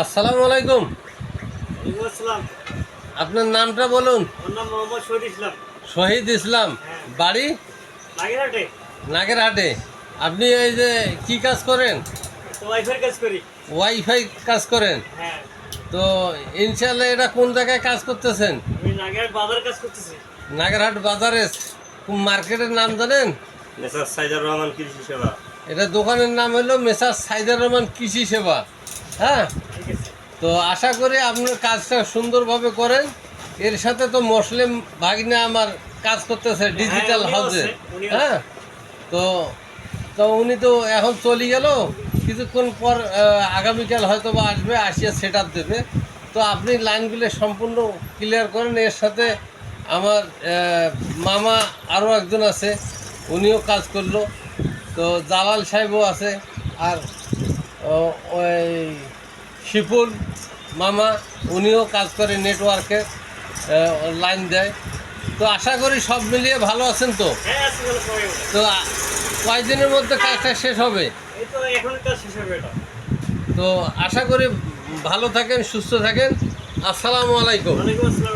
আসসালামু আলাইকুম। ওয়ালাইকুম আসসালাম। আপনার নামটা বলুন। আমার নাম মোহাম্মদ শহীদ ইসলাম। শহীদ ইসলাম। হ্যাঁ। বাড়ি নাগেরহাটে। নাগেরহাটে। আপনি এই যে কি কাজ করেন? তো ওয়াইফাই কাজ করি। ওয়াইফাই কাজ করেন। হ্যাঁ। তো ইনশাল্লাহ এটা কোন জায়গায় কাজ করতেছেন? আমি নাগেরহাট বাজার কাজ করতেছি। নাগেরহাট বাজারে কোন মার্কেটের নাম জানেন? মেসার সাইদুর রহমান কৃষি সেবা। এটা দোকানের নাম হলো মেসার সাইদুর রহমান কৃষি সেবা। হ্যাঁ, ঠিক আছে। তো আশা করি আপনার কাজটা সুন্দরভাবে করেন। এর সাথে তো মুসলিম ভাগিনা আমার কাজ করতেছে ডিজিটাল উনিও হাউসে। আছে, উনিও হ্যাঁ, তো তো উনি তো এখন চলে গেল, কিছুক্ষণ পর আগামীকাল হয়তো বা আসবে, আসিয়া সেট আপ দেবে। তো আপনি লাইনগুলো সম্পূর্ণ ক্লিয়ার করেন। এর সাথে আমার মামা আরও একজন আছে, উনিও কাজ করলো। তো জালাল সাহেবও আছে, আর ওই শিপুল মামা উনিও কাজ করে নেটওয়ার্কে, লাইন দেয়। তো আশা করি সব মিলিয়ে ভালো আছেন তো? হ্যাঁ, আছি ভালো, সবাই ভালো। তো কয়দিনের মধ্যে কাজটা শেষ হবে? এই তো এখন কাজ শেষ হবে এটা। তো আশা করি ভালো থাকেন, সুস্থ থাকেন। আসসালামু আলাইকুম। ওয়ালাইকুম আসসালাম।